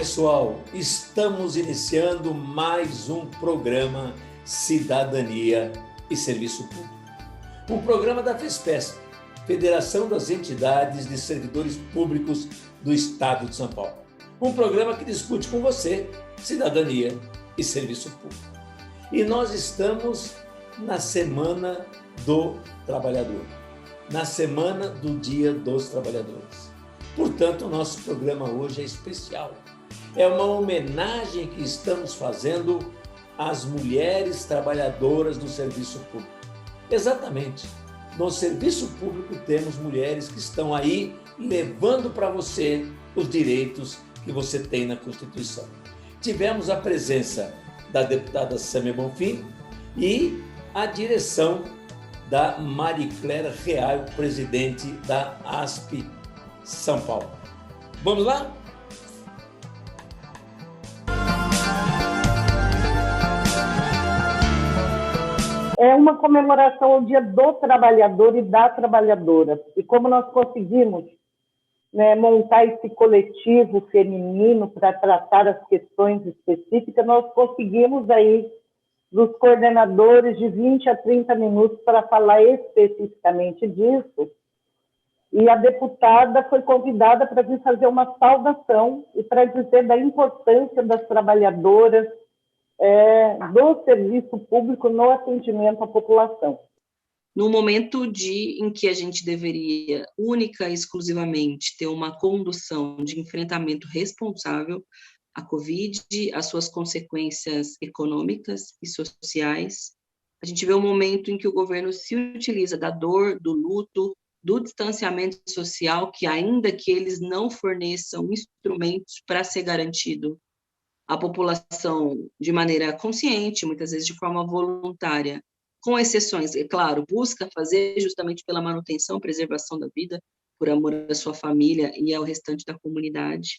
pessoal, estamos iniciando mais um programa Cidadania e Serviço Público. Um programa da FESPESP, Federação das Entidades de Servidores Públicos do Estado de São Paulo. Um programa que discute com você cidadania e serviço público. E nós estamos na Semana do Trabalhador, na Semana do Dia dos Trabalhadores. Portanto, o nosso programa hoje é especial. É uma homenagem que estamos fazendo às mulheres trabalhadoras do serviço público. Exatamente. No serviço público temos mulheres que estão aí levando para você os direitos que você tem na Constituição. Tivemos a presença da deputada Sâmia Bonfim e a direção da Maricléra Real, presidente da ASP São Paulo. Vamos lá? É uma comemoração ao Dia do Trabalhador e da Trabalhadora. E como nós conseguimos montar esse coletivo feminino para tratar as questões específicas, nós conseguimos aí dos coordenadores de 20 a 30 minutos para falar especificamente disso. E a deputada foi convidada para vir fazer uma saudação e para dizer da importância das trabalhadoras do serviço público no atendimento à população. No momento em que a gente deveria, única e exclusivamente, ter uma condução de enfrentamento responsável à Covid, às suas consequências econômicas e sociais, a gente vê um momento em que o governo se utiliza da dor, do luto, do distanciamento social, que ainda que eles não forneçam instrumentos para ser garantido à população de maneira consciente, muitas vezes de forma voluntária, com exceções, é claro, busca fazer justamente pela manutenção, preservação da vida, por amor à sua família e ao restante da comunidade,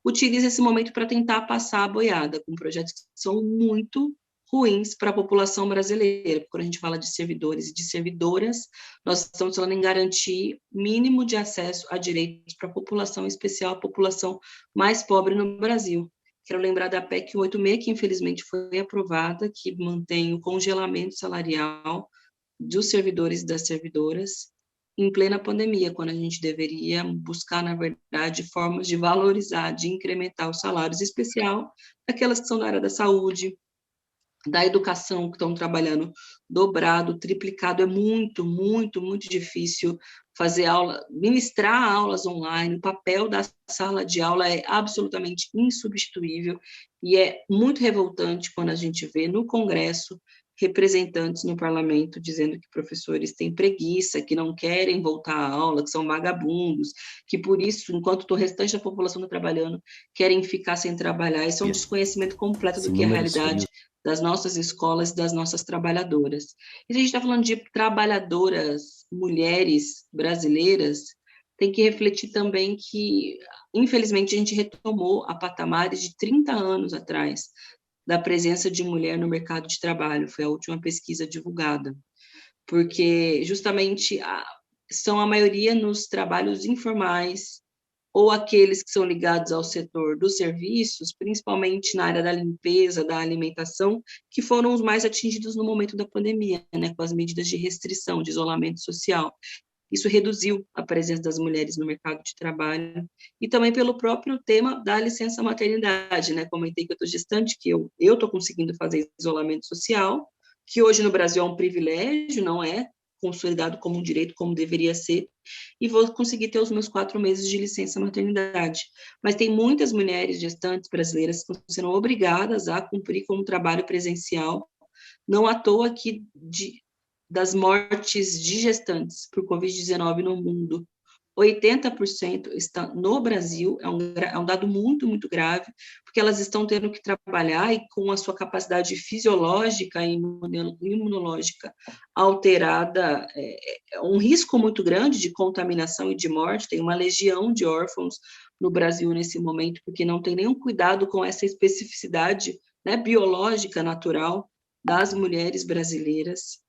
utiliza esse momento para tentar passar a boiada, com projetos que são muito ruins para a população brasileira. Quando a gente fala de servidores e de servidoras, nós estamos falando em garantir mínimo de acesso a direitos para a população, em especial a população mais pobre no Brasil. Quero lembrar da PEC 86, que infelizmente foi aprovada, que mantém o congelamento salarial dos servidores e das servidoras em plena pandemia, quando a gente deveria buscar, na verdade, formas de valorizar, de incrementar os salários, em especial aquelas que são da área da saúde, da educação, que estão trabalhando dobrado, triplicado. É muito, muito, muito difícil fazer aula, ministrar aulas online. O papel da sala de aula é absolutamente insubstituível e é muito revoltante quando a gente vê no Congresso representantes no parlamento dizendo que professores têm preguiça, que não querem voltar à aula, que são vagabundos, que por isso, enquanto o restante da população está trabalhando, querem ficar sem trabalhar. Isso é um desconhecimento completo do que é a realidade das nossas escolas e das nossas trabalhadoras. E se a gente está falando de trabalhadoras, mulheres brasileiras, tem que refletir também que, infelizmente, a gente retomou a patamares de 30 anos atrás da presença de mulher no mercado de trabalho. Foi a última pesquisa divulgada. Porque, justamente, são a maioria nos trabalhos informais, ou aqueles que são ligados ao setor dos serviços, principalmente na área da limpeza, da alimentação, que foram os mais atingidos no momento da pandemia, com as medidas de restrição, de isolamento social. Isso reduziu a presença das mulheres no mercado de trabalho, e também pelo próprio tema da licença maternidade, Comentei que eu estou gestante, que eu estou conseguindo fazer isolamento social, que hoje no Brasil é um privilégio, não é consolidado como um direito, como deveria ser, e vou conseguir ter os meus 4 meses de licença maternidade. Mas tem muitas mulheres gestantes brasileiras que estão sendo obrigadas a cumprir com um trabalho presencial, não à toa que das mortes de gestantes por Covid-19 no mundo, 80% está no Brasil. É um dado muito, muito grave, porque elas estão tendo que trabalhar e com a sua capacidade fisiológica e imunológica alterada, um risco muito grande de contaminação e de morte. Tem uma legião de órfãos no Brasil nesse momento, porque não tem nenhum cuidado com essa especificidade biológica natural das mulheres brasileiras.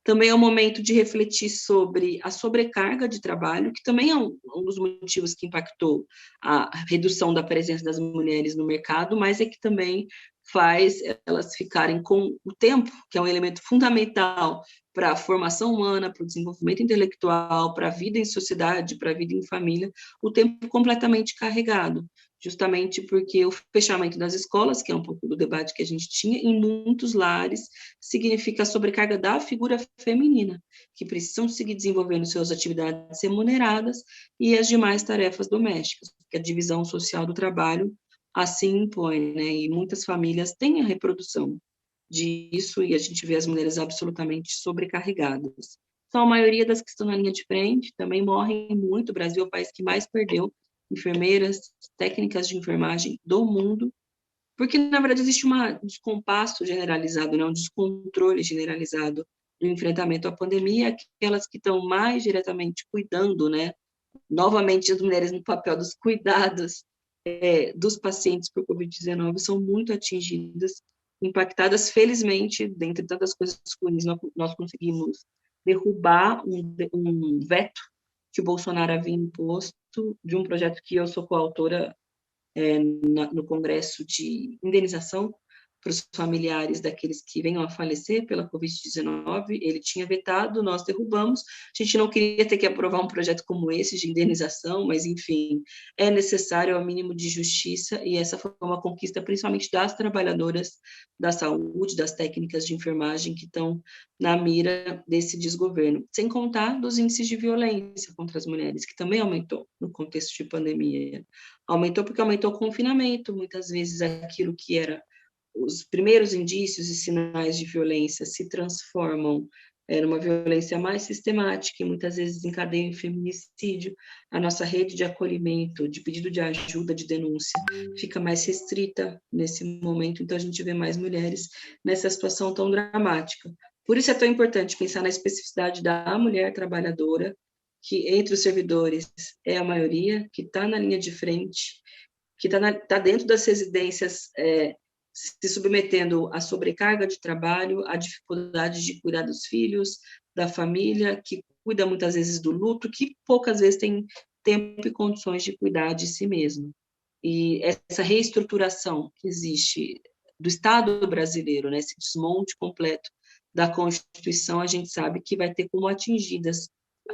Também é um momento de refletir sobre a sobrecarga de trabalho, que também é um dos motivos que impactou a redução da presença das mulheres no mercado, mas é que também faz elas ficarem com o tempo, que é um elemento fundamental para a formação humana, para o desenvolvimento intelectual, para a vida em sociedade, para a vida em família, o tempo completamente carregado, justamente porque o fechamento das escolas, que é um pouco do debate que a gente tinha, em muitos lares, significa a sobrecarga da figura feminina, que precisam seguir desenvolvendo suas atividades remuneradas e as demais tarefas domésticas, porque a divisão social do trabalho assim impõe, né? E muitas famílias têm a reprodução disso e a gente vê as mulheres absolutamente sobrecarregadas. Então, a maioria das que estão na linha de frente também morrem muito. O Brasil é o país que mais perdeu enfermeiras, técnicas de enfermagem do mundo, porque, na verdade, existe um descompasso generalizado, né? Um descontrole generalizado do enfrentamento à pandemia, aquelas que estão mais diretamente cuidando, né? Novamente, as mulheres no papel dos cuidados dos pacientes por Covid-19 são muito atingidas, impactadas. Felizmente, dentre tantas coisas ruins, nós conseguimos derrubar um veto que o Bolsonaro havia imposto de um projeto que eu sou coautora no Congresso de indenização para os familiares daqueles que venham a falecer pela Covid-19, ele tinha vetado, nós derrubamos. A gente não queria ter que aprovar um projeto como esse de indenização, mas, enfim, é necessário ao mínimo de justiça, e essa foi uma conquista principalmente das trabalhadoras da saúde, das técnicas de enfermagem que estão na mira desse desgoverno, sem contar dos índices de violência contra as mulheres, que também aumentou no contexto de pandemia. Aumentou porque aumentou o confinamento, muitas vezes aquilo que era os primeiros indícios e sinais de violência se transformam numa violência mais sistemática e muitas vezes encadeia em feminicídio. A nossa rede de acolhimento, de pedido de ajuda, de denúncia, fica mais restrita nesse momento, então a gente vê mais mulheres nessa situação tão dramática. Por isso é tão importante pensar na especificidade da mulher trabalhadora, que entre os servidores é a maioria, que está na linha de frente, que está dentro das residências, se submetendo à sobrecarga de trabalho, à dificuldade de cuidar dos filhos, da família, que cuida muitas vezes do luto, que poucas vezes tem tempo e condições de cuidar de si mesmo. E essa reestruturação que existe do Estado brasileiro, né, esse desmonte completo da Constituição, a gente sabe que vai ter como atingidas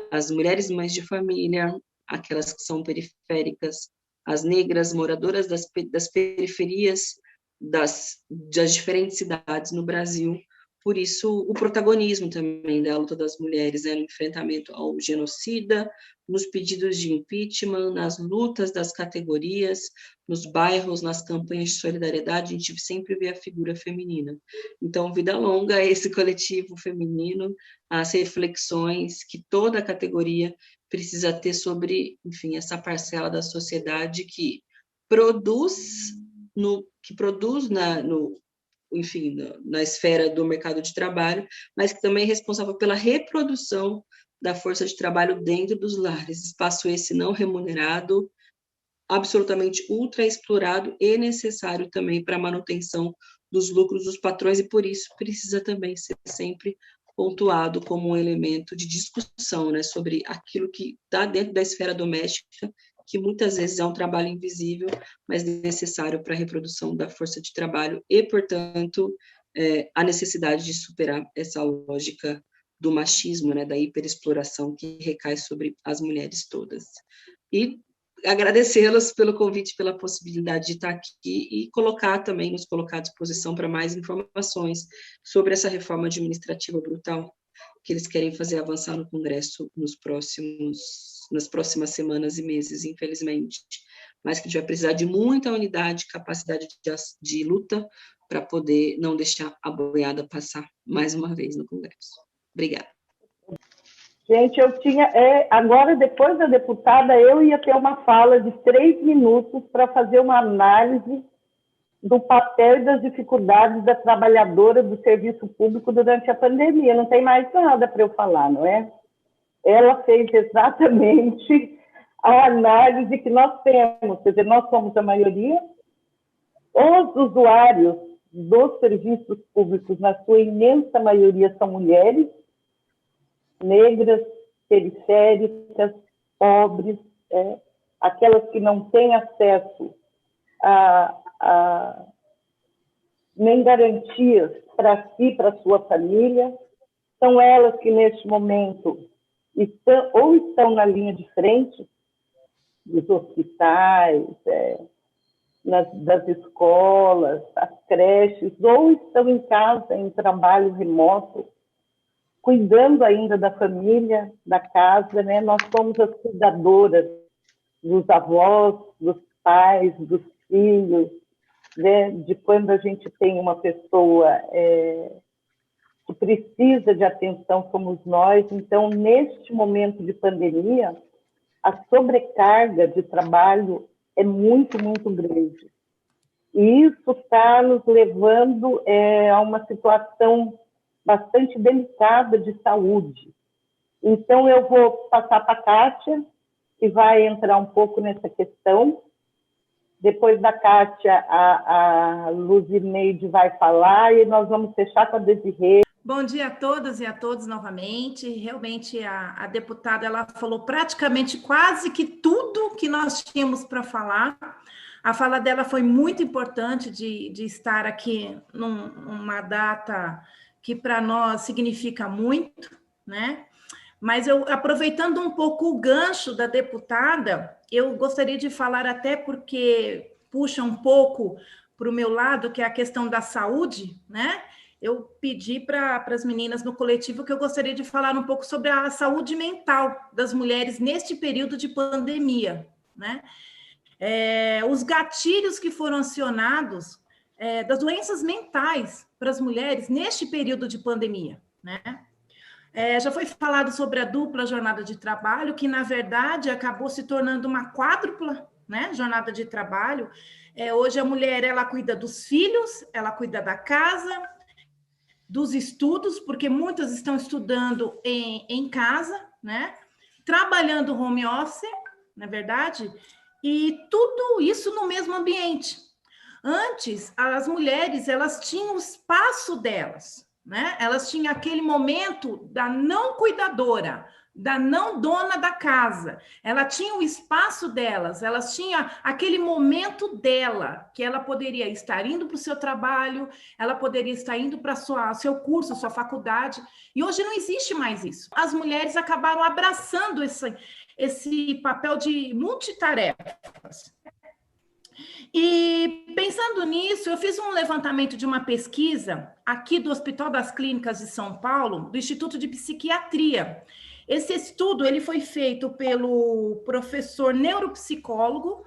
as mulheres mães de família, aquelas que são periféricas, as negras moradoras das periferias, das diferentes cidades no Brasil. Por isso, o protagonismo também da luta das mulheres, no enfrentamento ao genocida, nos pedidos de impeachment, nas lutas das categorias, nos bairros, nas campanhas de solidariedade, a gente sempre vê a figura feminina. Então, vida longa a esse coletivo feminino, as reflexões que toda a categoria precisa ter sobre, enfim, essa parcela da sociedade que produz na esfera do mercado de trabalho, mas que também é responsável pela reprodução da força de trabalho dentro dos lares, espaço esse não remunerado, absolutamente ultra explorado e necessário também para a manutenção dos lucros dos patrões, e por isso precisa também ser sempre pontuado como um elemento de discussão, né, sobre aquilo que está dentro da esfera doméstica, que muitas vezes é um trabalho invisível, mas necessário para a reprodução da força de trabalho e, portanto, a necessidade de superar essa lógica do machismo, né, da hiperexploração que recai sobre as mulheres todas. E agradecê-las pelo convite, pela possibilidade de estar aqui e nos colocar à disposição para mais informações sobre essa reforma administrativa brutal que eles querem fazer avançar no Congresso nas próximas semanas e meses, infelizmente, mas que a gente vai precisar de muita unidade, capacidade de luta para poder não deixar a boiada passar mais uma vez no Congresso. Obrigada. Gente, eu tinha... agora, depois da deputada, eu ia ter uma fala de 3 minutos para fazer uma análise do papel e das dificuldades da trabalhadora do serviço público durante a pandemia. Não tem mais nada para eu falar, não é? Ela fez exatamente a análise que nós temos, quer dizer, nós somos a maioria, os usuários dos serviços públicos, na sua imensa maioria, são mulheres, negras, periféricas, pobres, aquelas que não têm acesso a nem garantias para si, para sua família. São elas que, neste momento, estão na linha de frente dos hospitais, das escolas, das creches, ou estão em casa, em trabalho remoto, cuidando ainda da família, da casa, né? Nós somos as cuidadoras dos avós, dos pais, dos filhos, né? De quando a gente tem uma pessoa que precisa de atenção, somos nós. Então, neste momento de pandemia, a sobrecarga de trabalho é muito, muito grande. E isso está nos levando a uma situação bastante delicada de saúde. Então, eu vou passar para a Kátia, que vai entrar um pouco nessa questão. Depois da Kátia, a Luzineide vai falar e nós vamos fechar com a Desirê. Bom dia a todas e a todos novamente. Realmente, a deputada ela falou praticamente quase que tudo que nós tínhamos para falar. A fala dela foi muito importante de estar aqui numa data que para nós significa muito, né? Mas aproveitando um pouco o gancho da deputada, eu gostaria de falar até porque puxa um pouco para o meu lado, que é a questão da saúde, né? Eu pedi para as meninas no coletivo que eu gostaria de falar um pouco sobre a saúde mental das mulheres neste período de pandemia, né? Os gatilhos que foram acionados das doenças mentais para as mulheres neste período de pandemia, né? Já foi falado sobre a dupla jornada de trabalho, que, na verdade, acabou se tornando uma quádrupla, né, jornada de trabalho. Hoje, a mulher ela cuida dos filhos, ela cuida da casa, dos estudos, porque muitas estão estudando em casa, né, trabalhando home office, na verdade, e tudo isso no mesmo ambiente. Antes, as mulheres elas tinham o espaço delas, né? Elas tinham aquele momento da não cuidadora, da não dona da casa. Ela tinha o espaço delas, elas tinham aquele momento dela, que ela poderia estar indo para o seu trabalho, ela poderia estar indo para seu curso, sua faculdade, e hoje não existe mais isso. As mulheres acabaram abraçando esse papel de multitarefas. E pensando nisso, eu fiz um levantamento de uma pesquisa aqui do Hospital das Clínicas de São Paulo, do Instituto de Psiquiatria. Esse estudo ele foi feito pelo professor neuropsicólogo,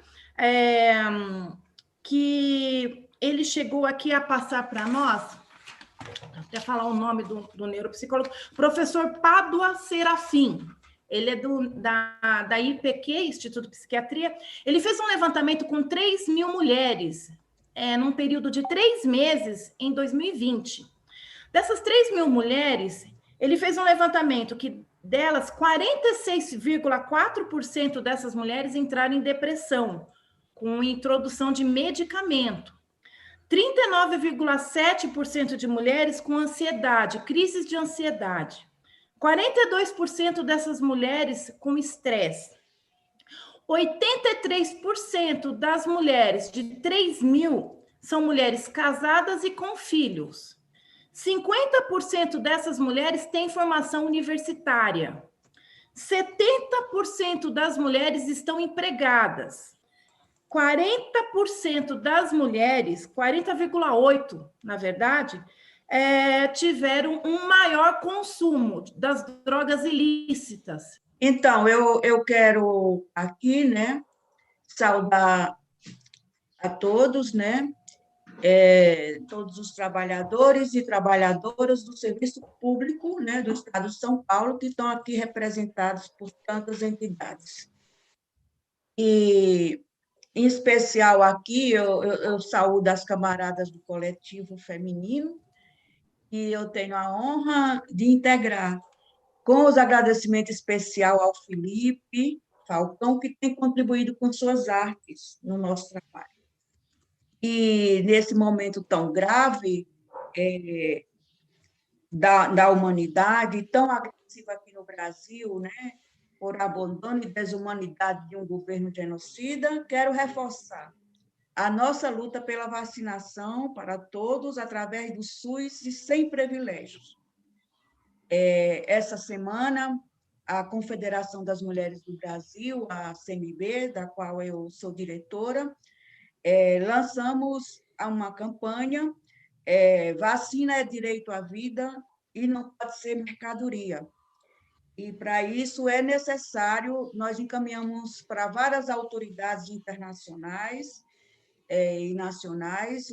que ele chegou aqui a passar para nós, até falar o nome do neuropsicólogo, professor Pádua Serafim. Ele é da IPQ, Instituto de Psiquiatria. Ele fez um levantamento com 3.000 mulheres, num período de 3 meses, em 2020. Dessas 3.000 mulheres, ele fez um levantamento que delas, 46,4% dessas mulheres entraram em depressão, com introdução de medicamento. 39,7% de mulheres com ansiedade, crises de ansiedade. 42% dessas mulheres com estresse. 83% das mulheres de 3.000 são mulheres casadas e com filhos. 50% dessas mulheres têm formação universitária. 70% das mulheres estão empregadas. 40% das mulheres, 40,8% na verdade, tiveram um maior consumo das drogas ilícitas. Então, eu quero aqui, né, saudar a todos, né, todos os trabalhadores e trabalhadoras do serviço público, né, do Estado de São Paulo, que estão aqui representados por tantas entidades. E, em especial aqui, eu saúdo as camaradas do coletivo feminino, e eu tenho a honra de integrar, com os agradecimentos especiais ao Felipe Falcão, que tem contribuído com suas artes no nosso trabalho. E, nesse momento tão grave, da humanidade, tão agressiva aqui no Brasil, né, por abandono e desumanidade de um governo genocida, quero reforçar a nossa luta pela vacinação para todos através do SUS e sem privilégios. Essa semana, a Confederação das Mulheres do Brasil, a CMB, da qual eu sou diretora, lançamos uma campanha, vacina é direito à vida e não pode ser mercadoria. E, para isso, é necessário, nós encaminhamos para várias autoridades internacionais e nacionais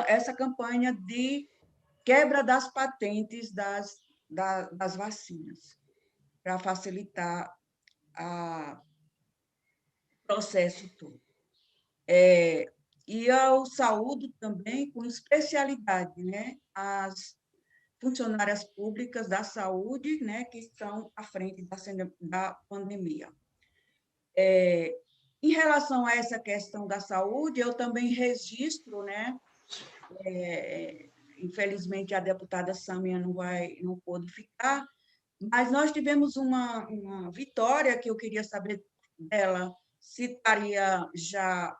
essa campanha de quebra das patentes das vacinas, para facilitar o processo todo. E eu saúdo também com especialidade, né, as funcionárias públicas da saúde, né, que estão à frente da pandemia. Em relação a essa questão da saúde, eu também registro, né, infelizmente a deputada Sâmia não pôde ficar, mas nós tivemos uma vitória que eu queria saber dela, se estaria já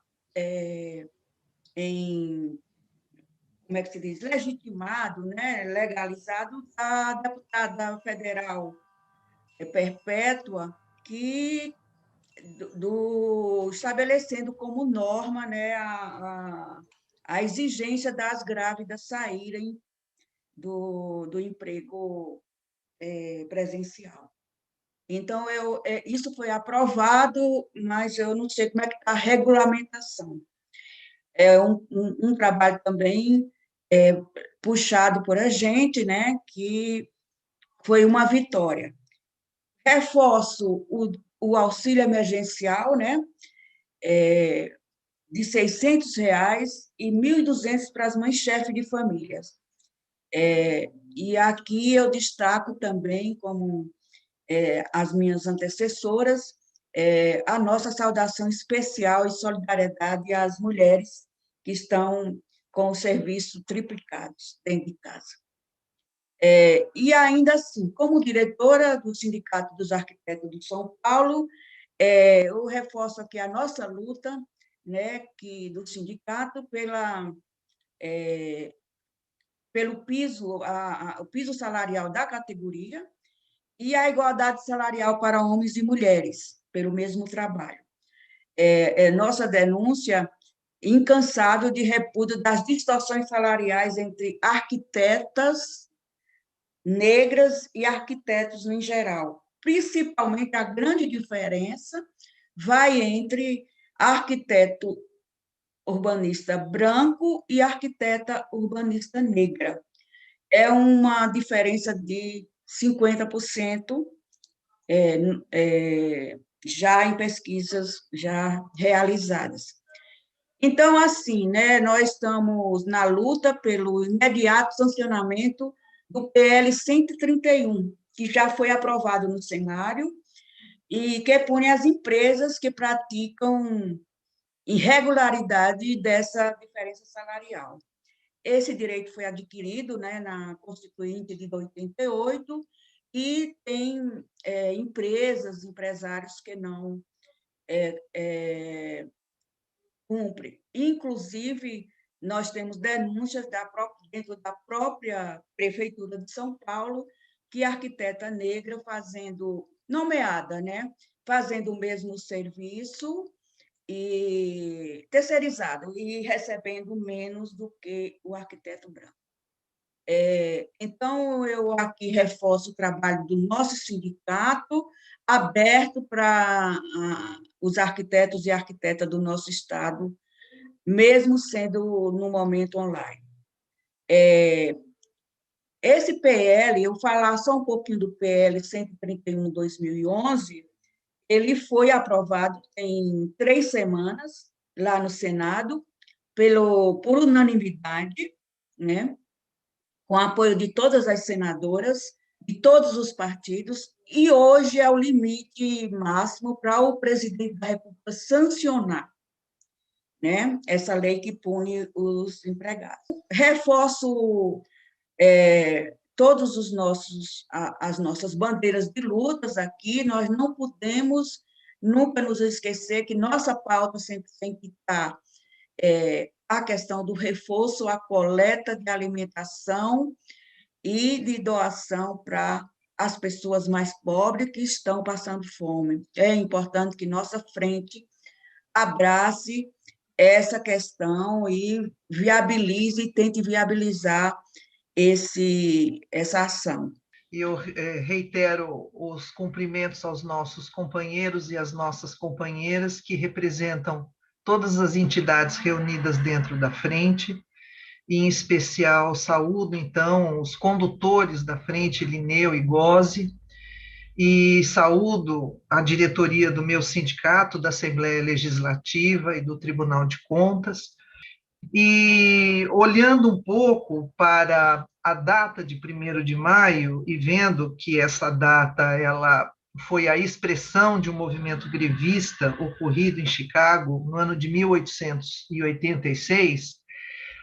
como é que se diz, legitimado, né, legalizado, a deputada federal Perpétua, que estabelecendo como norma, né, a exigência das grávidas saírem do emprego presencial. Então, isso foi aprovado, mas eu não sei como é que está a regulamentação. É um trabalho também puxado por a gente, né, que foi uma vitória. Reforço o auxílio emergencial, né, de R$600 e R$1.200 para as mães-chefes de famílias. E aqui eu destaco também, como as minhas antecessoras, a nossa saudação especial e solidariedade às mulheres que estão com o serviço triplicados dentro de casa. E ainda assim, como diretora do Sindicato dos Arquitetos de São Paulo, eu reforço aqui a nossa luta, né, do sindicato pelo piso, o piso salarial da categoria e a igualdade salarial para homens e mulheres, pelo mesmo trabalho. Nossa denúncia incansável de repúdio das distorções salariais entre arquitetas negras e arquitetos em geral. Principalmente, a grande diferença vai entre arquiteto urbanista branco e arquiteta urbanista negra. É uma diferença de 50%, já em pesquisas já realizadas. Então, assim, né, nós estamos na luta pelo imediato sancionamento do PL 131, que já foi aprovado no Senado e que pune as empresas que praticam irregularidade dessa diferença salarial. Esse direito foi adquirido, né, na Constituinte de 88 e tem empresas, empresários que não cumprem. Inclusive, nós temos denúncias dentro da própria Prefeitura de São Paulo, que a arquiteta negra nomeada, né, fazendo o mesmo serviço e terceirizado e recebendo menos do que o arquiteto branco. Então, eu aqui reforço o trabalho do nosso sindicato, aberto para os arquitetos e arquitetas do nosso estado, mesmo sendo no momento online. Esse PL, eu vou falar só um pouquinho do PL 131/2011, ele foi aprovado em 3 semanas, lá no Senado, por unanimidade, né, com apoio de todas as senadoras, de todos os partidos, e hoje é o limite máximo para o presidente da República sancionar, né, essa lei que pune os empregados. Reforço todos as nossas bandeiras de lutas aqui, nós não podemos nunca nos esquecer que nossa pauta sempre tem que estar a questão do reforço, a coleta de alimentação e de doação para as pessoas mais pobres que estão passando fome. É importante que nossa frente abrace essa questão e tente viabilizar essa ação. E eu reitero os cumprimentos aos nossos companheiros e às nossas companheiras que representam todas as entidades reunidas dentro da frente, e em especial saúdo, então, os condutores da frente, Lineu e Gozzi, e saúdo a diretoria do meu sindicato, da Assembleia Legislativa e do Tribunal de Contas. E olhando um pouco para a data de 1º de maio e vendo que essa data ela foi a expressão de um movimento grevista ocorrido em Chicago no ano de 1886,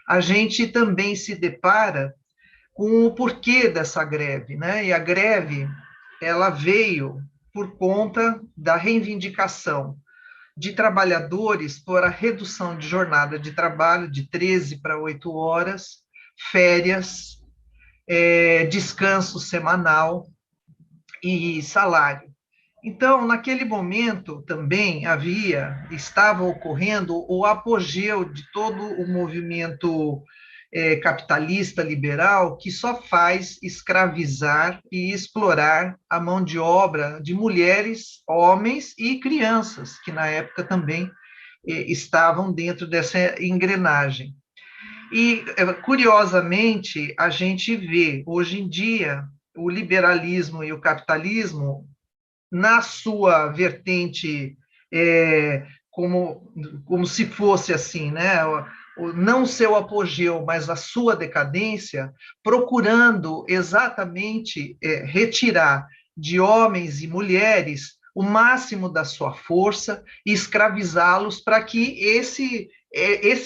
a gente também se depara com o porquê dessa greve, né? E a greve ela veio por conta da reivindicação de trabalhadores por a redução de jornada de trabalho de 13 para 8 horas, férias, descanso semanal e salário. Então, naquele momento também estava ocorrendo o apogeu de todo o movimento capitalista liberal que só faz escravizar e explorar a mão de obra de mulheres, homens e crianças, que na época também estavam dentro dessa engrenagem. E, curiosamente, a gente vê, hoje em dia, o liberalismo e o capitalismo, na sua vertente, como se fosse assim, né? Não seu apogeu, mas a sua decadência, procurando exatamente retirar de homens e mulheres o máximo da sua força e escravizá-los para que esse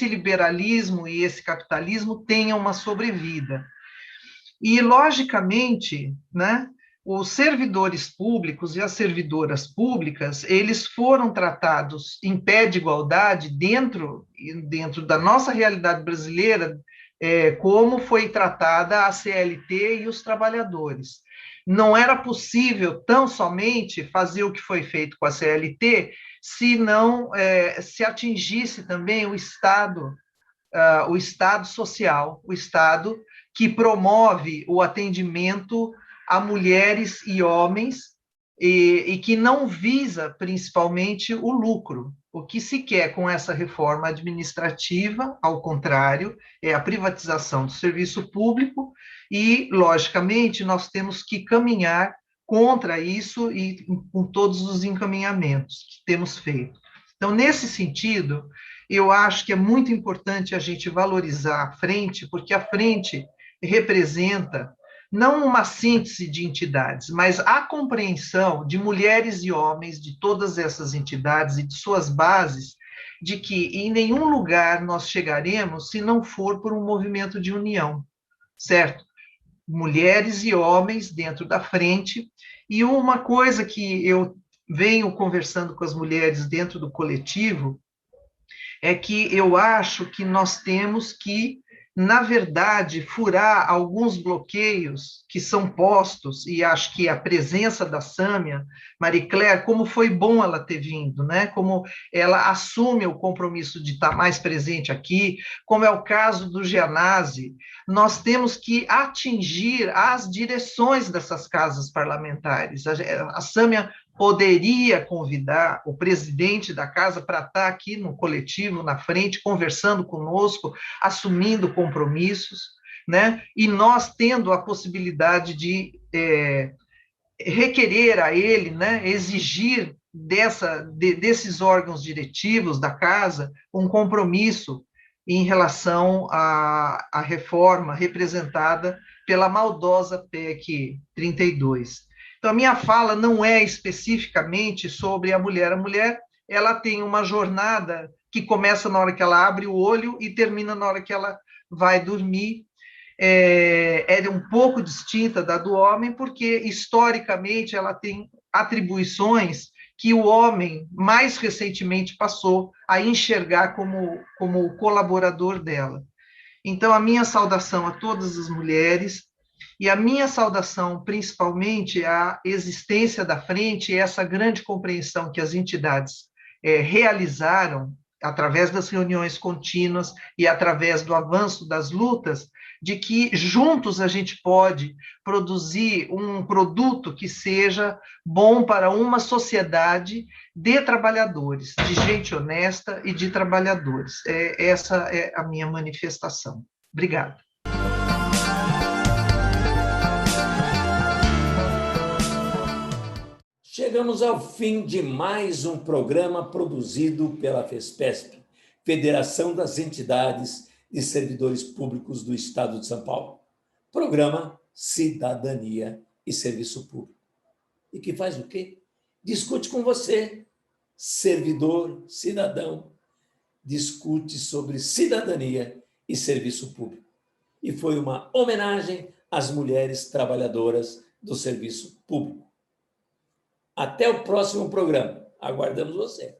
liberalismo e esse capitalismo tenham uma sobrevida. E, logicamente, né, os servidores públicos e as servidoras públicas, eles foram tratados em pé de igualdade dentro da nossa realidade brasileira, como foi tratada a CLT e os trabalhadores. Não era possível tão somente fazer o que foi feito com a CLT se não se atingisse também o Estado social, o Estado que promove o atendimento a mulheres e homens e que não visa principalmente o lucro. O que se quer com essa reforma administrativa, ao contrário, é a privatização do serviço público e, logicamente, nós temos que caminhar contra isso e com todos os encaminhamentos que temos feito. Então, nesse sentido, eu acho que é muito importante a gente valorizar a frente, porque a frente representa não uma síntese de entidades, mas a compreensão de mulheres e homens de todas essas entidades e de suas bases, de que em nenhum lugar nós chegaremos se não for por um movimento de união, certo? Mulheres e homens dentro da frente. E uma coisa que eu venho conversando com as mulheres dentro do coletivo é que eu acho que nós temos que, na verdade, furar alguns bloqueios que são postos, e acho que a presença da Sâmia, Marie Claire, como foi bom ela ter vindo, né? Como ela assume o compromisso de estar mais presente aqui, como é o caso do Gianazzi, nós temos que atingir as direções dessas casas parlamentares. A Sâmia poderia convidar o presidente da casa para estar aqui no coletivo, na frente, conversando conosco, assumindo compromissos, né? E nós tendo a possibilidade de requerer a ele, né, exigir desses órgãos diretivos da casa um compromisso em relação à reforma representada pela maldosa PEC 32. Então, a minha fala não é especificamente sobre a mulher. A mulher, ela tem uma jornada que começa na hora que ela abre o olho e termina na hora que ela vai dormir. é um pouco distinta da do homem, porque, historicamente, ela tem atribuições que o homem, mais recentemente, passou a enxergar como o colaborador dela. Então, a minha saudação a todas as mulheres, e a minha saudação, principalmente, à existência da frente, e essa grande compreensão que as entidades realizaram, através das reuniões contínuas e através do avanço das lutas, de que juntos a gente pode produzir um produto que seja bom para uma sociedade de trabalhadores, de gente honesta e de trabalhadores. Essa é a minha manifestação. Obrigada. Chegamos ao fim de mais um programa produzido pela FESPESP, Federação das Entidades de Servidores Públicos do Estado de São Paulo. Programa Cidadania e Serviço Público. E que faz o quê? Discute com você, servidor, cidadão, discute sobre cidadania e serviço público. E foi uma homenagem às mulheres trabalhadoras do serviço público. Até o próximo programa. Aguardamos você.